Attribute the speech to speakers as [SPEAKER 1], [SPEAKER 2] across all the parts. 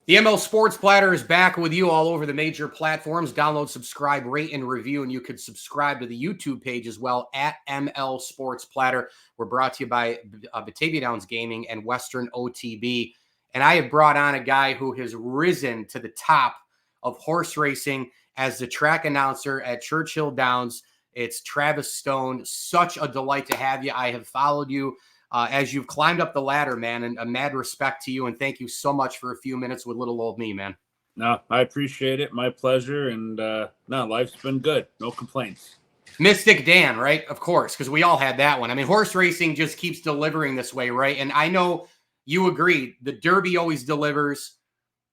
[SPEAKER 1] The ML Sports Platter is back with you all over the major platforms. Download, subscribe, rate, and review. And you could subscribe to the YouTube page as well at ML Sports Platter. We're brought to you by Batavia Downs Gaming and Western OTB. And I have brought on a guy who has risen to the top of horse racing as the track announcer at Churchill Downs. It's Travis Stone. Such a delight to have you. I have followed you as you've climbed up the ladder, man, and a mad respect to you. And thank you so much for a few minutes with little old me, man.
[SPEAKER 2] No, I appreciate it. My pleasure. And no, life's been good. No complaints.
[SPEAKER 1] Mystic Dan, right? Of course, because we all had that one. I mean, horse racing just keeps delivering this way, right? And I know you agree. The Derby always delivers.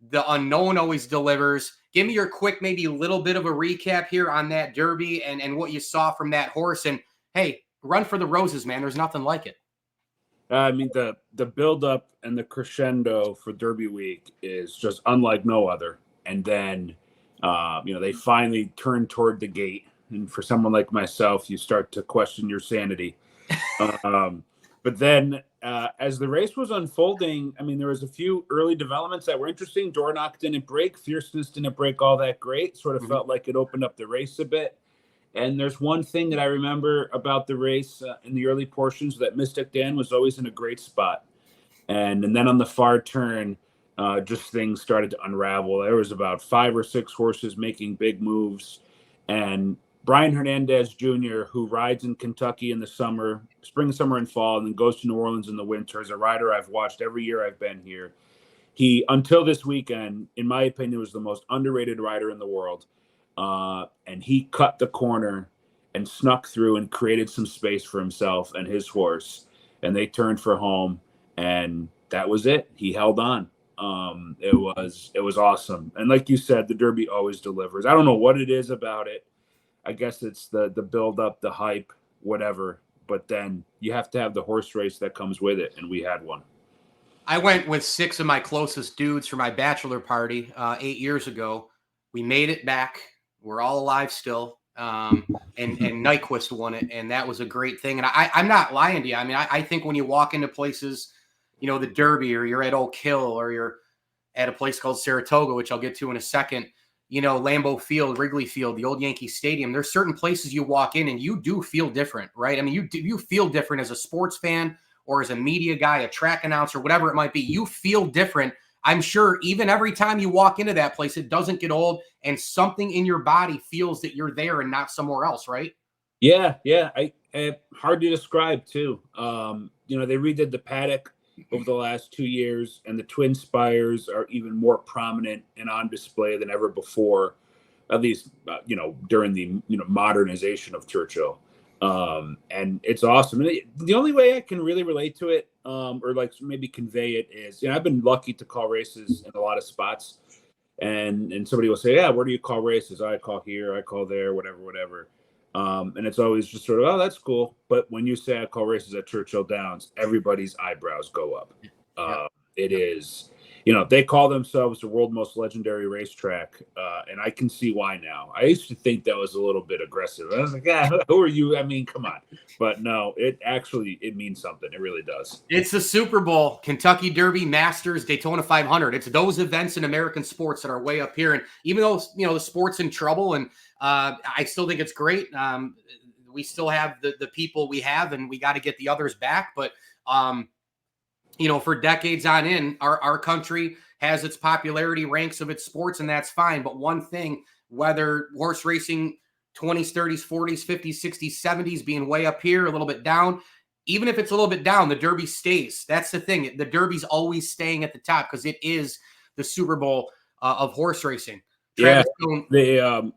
[SPEAKER 1] The unknown always delivers. Give me your quick, maybe a little bit of a recap here on that Derby and what you saw from that horse. And, hey, run for the roses, man. There's nothing like it.
[SPEAKER 2] I mean, the build-up and the crescendo for Derby Week is just unlike no other. And then, they finally turn toward the gate. And for someone like myself, you start to question your sanity. But then as the race was unfolding, I mean, there was a few early developments that were interesting. Dornoch didn't break. Fierceness didn't break all that great. Sort of felt like it opened up the race a bit. And there's one thing that I remember about the race in the early portions, that Mystic Dan was always in a great spot. And then on the far turn, just things started to unravel. There was about 5 or 6 horses making big moves. And Brian Hernandez Jr., who rides in Kentucky in the summer, spring, summer, and fall, and then goes to New Orleans in the winter, is a rider I've watched every year I've been here. He, until this weekend, in my opinion, was the most underrated rider in the world. And he cut the corner and snuck through and created some space for himself and his horse. And they turned for home, and that was it. He held on. It was awesome. And like you said, the Derby always delivers. I don't know what it is about it. I guess it's the build up, the hype, whatever. But then you have to have the horse race that comes with it. And we had one.
[SPEAKER 1] I went with 6 of my closest dudes for my bachelor party 8 years ago. We made it back. We're all alive still. And Nyquist won it. And that was a great thing. And I'm not lying to you. I mean, I think when you walk into places, the Derby, or you're at Oak Hill, or you're at a place called Saratoga, which I'll get to in a second, Lambeau Field, Wrigley Field, the old Yankee Stadium, there's certain places you walk in and you do feel different, right? I mean, you feel different as a sports fan or as a media guy, a track announcer, whatever it might be. You feel different. I'm sure even every time you walk into that place, it doesn't get old, and something in your body feels that you're there and not somewhere else, right?
[SPEAKER 2] Yeah. I hard to describe too. They redid the paddock over the last 2 years, and the twin spires are even more prominent and on display than ever before, at least, during the, modernization of Churchill. And it's awesome. And the only way I can really relate to it, or like maybe convey it, is, I've been lucky to call races in a lot of spots, and somebody will say, yeah, where do you call races? I call here, I call there, whatever. And it's always just sort of, oh, that's cool. But when you say I call races at Churchill Downs, everybody's eyebrows go up. It is, they call themselves the world's most legendary racetrack. And I can see why now. I used to think that was a little bit aggressive. I was like, yeah, who are you? I mean, come on. But no, it means something. It really does.
[SPEAKER 1] It's the Super Bowl, Kentucky Derby, Masters, Daytona 500. It's those events in American sports that are way up here. And even though, the sport's in trouble, and I still think it's great. We still have the people we have, and we got to get the others back. But, for decades on end, our country has its popularity ranks of its sports, and that's fine. But one thing, whether horse racing 20s, 30s, 40s, 50s, 60s, 70s being way up here, a little bit down, even if it's a little bit down, the Derby stays. That's the thing. The Derby's always staying at the top because it is the Super Bowl of horse racing.
[SPEAKER 2] Travis,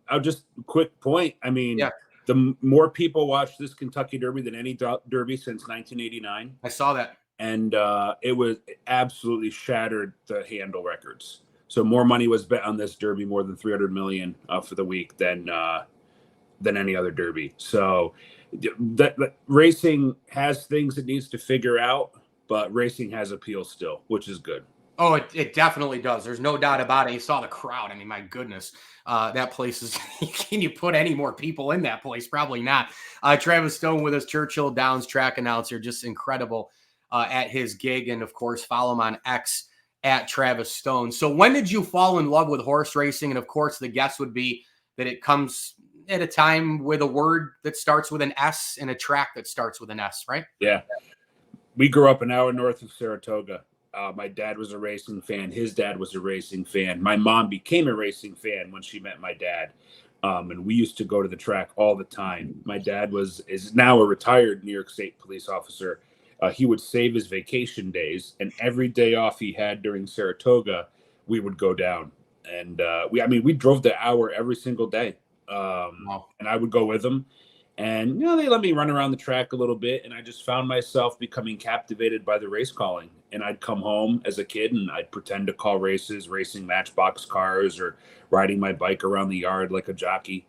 [SPEAKER 2] I'll just quick point. I mean, the more people watch this Kentucky Derby than any Derby since 1989.
[SPEAKER 1] I saw that.
[SPEAKER 2] And it absolutely shattered the handle records. So more money was bet on this Derby, more than $300 million for the week than any other Derby. So that racing has things it needs to figure out, but racing has appeal still, which is good.
[SPEAKER 1] Oh, it definitely does. There's no doubt about it. You saw the crowd. I mean, my goodness, that place is, can you put any more people in that place? Probably not. Travis Stone with us, Churchill Downs track announcer, just incredible at his gig. And of course, follow him on X at Travis Stone. So when did you fall in love with horse racing? And of course, the guess would be that it comes at a time with a word that starts with an S and a track that starts with an S, right?
[SPEAKER 2] Yeah. We grew up an hour north of Saratoga. My dad was a racing fan. His dad was a racing fan. My mom became a racing fan when she met my dad. And we used to go to the track all the time. My dad is now a retired New York State police officer. He would save his vacation days, and every day off he had during Saratoga, we would go down. And we drove the hour every single day.
[SPEAKER 1] Wow.
[SPEAKER 2] And I would go with him. And, they let me run around the track a little bit, and I just found myself becoming captivated by the race calling. And I'd come home as a kid, and I'd pretend to call races, racing matchbox cars or riding my bike around the yard like a jockey.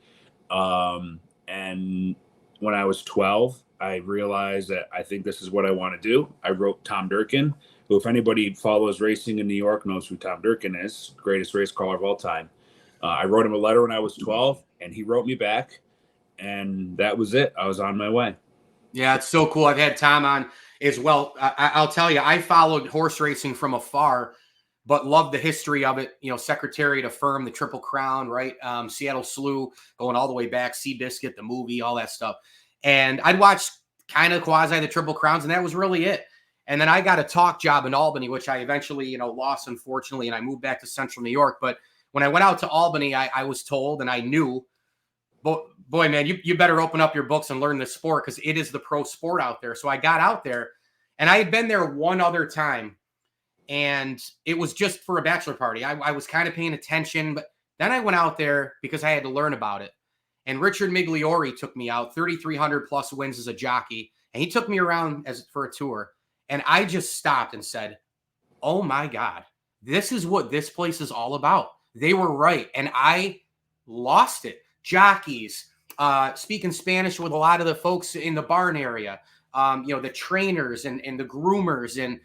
[SPEAKER 2] And when I was 12, I realized that I think this is what I want to do. I wrote Tom Durkin, who, if anybody follows racing in New York, knows who Tom Durkin is, greatest race caller of all time. I wrote him a letter when I was 12, and he wrote me back. And that was it. I was on my way.
[SPEAKER 1] Yeah, it's so cool. I've had Tom on as well. I'll tell you, I followed horse racing from afar, but loved the history of it. Secretariat of Firm, the Triple Crown, right? Seattle Slew, going all the way back, Seabiscuit, the movie, all that stuff. And I'd watch kind of quasi the Triple Crowns, and that was really it. And then I got a talk job in Albany, which I eventually, lost, unfortunately, and I moved back to Central New York. But when I went out to Albany, I was told, and I knew, boy, man, you better open up your books and learn this sport, because it is the pro sport out there. So I got out there, and I had been there one other time, and it was just for a bachelor party. I was kind of paying attention, but then I went out there because I had to learn about it. And Richard Migliori took me out, 3,300 plus wins as a jockey, and he took me around for a tour. And I just stopped and said, oh my God, this is what this place is all about. They were right. And I lost it. Jockeys, speaking Spanish with a lot of the folks in the barn area, the trainers and the groomers, and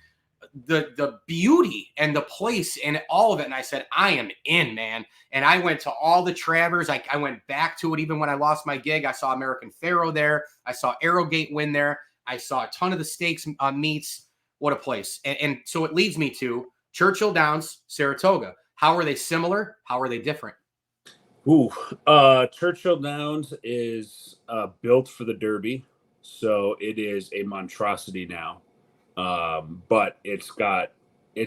[SPEAKER 1] the beauty and the place and all of it. And I said, I am in, man. And I went to all the Travers. I went back to it even when I lost my gig. I saw American Pharoah there. I saw Arrowgate win there. I saw a ton of the stakes meets. What a place. And so it leads me to Churchill Downs, Saratoga. How are they similar? How are they different?
[SPEAKER 2] Churchill Downs is built for the Derby, so it is a monstrosity now. But it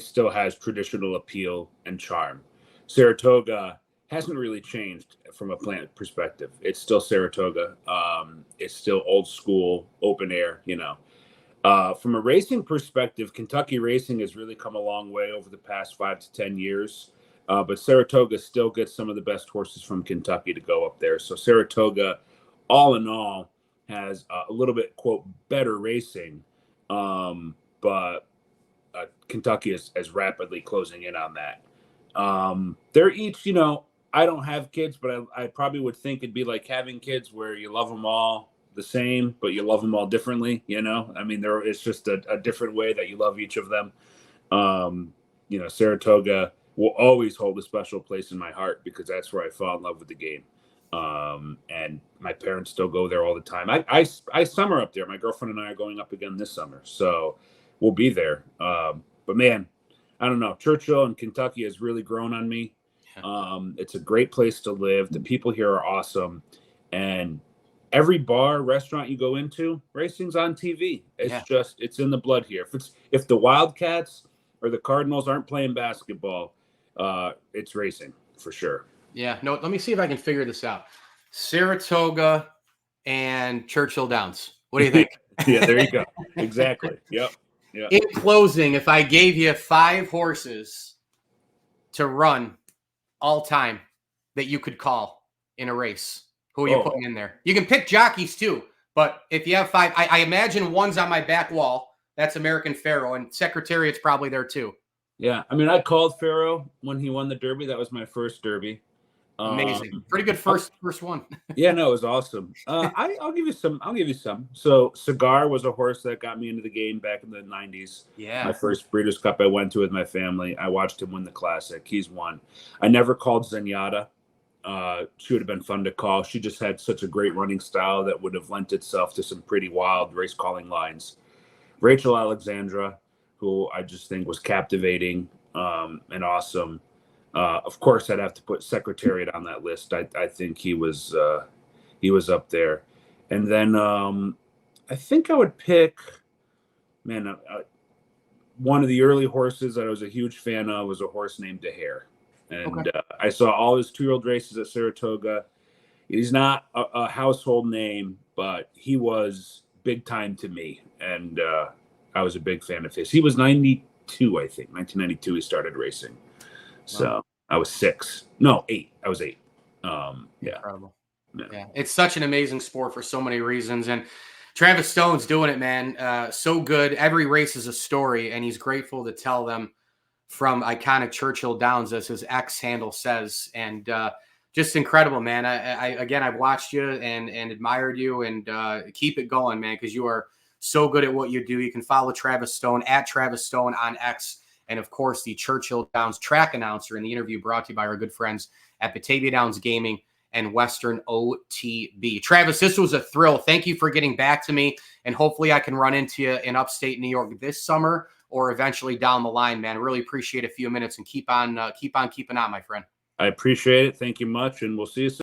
[SPEAKER 2] still has traditional appeal and charm. Saratoga hasn't really changed from a plant perspective. It's still Saratoga. It's still old school, open air, From a racing perspective, Kentucky racing has really come a long way over the past 5 to 10 years. But Saratoga still gets some of the best horses from Kentucky to go up there. So Saratoga, all in all, has a little bit, quote, better racing. But Kentucky is rapidly closing in on that. They're each, I don't have kids, but I probably would think it'd be like having kids where you love them all the same, but you love them all differently, it's just a different way that you love each of them. Saratoga will always hold a special place in my heart because that's where I fell in love with the game. And my parents still go there all the time. I summer up there. My girlfriend and I are going up again this summer, so we'll be there. But man, I don't know. Churchill and Kentucky has really grown on me. It's a great place to live. The people here are awesome. And every bar, restaurant you go into, racing's on TV. It's in the blood here. If the Wildcats or the Cardinals aren't playing basketball, it's racing for sure.
[SPEAKER 1] Yeah. No, let me see if I can figure this out. Saratoga and Churchill Downs. What do you think?
[SPEAKER 2] Yeah, there you go. Exactly. Yep.
[SPEAKER 1] In closing, if I gave you 5 horses to run all time that you could call in a race, who are you putting in there? You can pick jockeys too, but if you have 5, I imagine one's on my back wall. That's American Pharoah, and Secretariat's probably there too.
[SPEAKER 2] Yeah, I called Pharoah when he won the Derby. That was my first Derby.
[SPEAKER 1] Amazing, pretty good first one.
[SPEAKER 2] Yeah, no, it was awesome. I'll give you some. So Cigar was a horse that got me into the game back in the 90s.
[SPEAKER 1] Yeah,
[SPEAKER 2] my first Breeders' Cup I went to with my family. I watched him win the Classic. He's won. I never called Zenyatta. She would have been fun to call. She just had such a great running style that would have lent itself to some pretty wild race calling lines. Rachel Alexandra, who I just think was captivating. and awesome. Of course, I'd have to put Secretariat on that list. I think he was up there. And then I think I would pick, man, one of the early horses that I was a huge fan of was a horse named DeHare. And I saw all his 2-year-old races at Saratoga. He's not a household name, but he was big time to me. And I was a big fan of his. He was 92, I think. 1992 he started racing. So I was 6. No, 8. I was 8. Yeah.
[SPEAKER 1] Incredible. Yeah. It's such an amazing sport for so many reasons. And Travis Stone's doing it, man. So good. Every race is a story, and he's grateful to tell them from iconic Churchill Downs, as his X handle says. And just incredible, man. I've watched you and admired you, and keep it going, man, because you are so good at what you do. You can follow Travis Stone at Travis Stone on X. And of course, the Churchill Downs track announcer in the interview brought to you by our good friends at Batavia Downs Gaming and Western OTB. Travis, this was a thrill. Thank you for getting back to me. And hopefully I can run into you in upstate New York this summer or eventually down the line, man. Really appreciate a few minutes, and keep on keeping on, my friend.
[SPEAKER 2] I appreciate it. Thank you much. And we'll see you soon.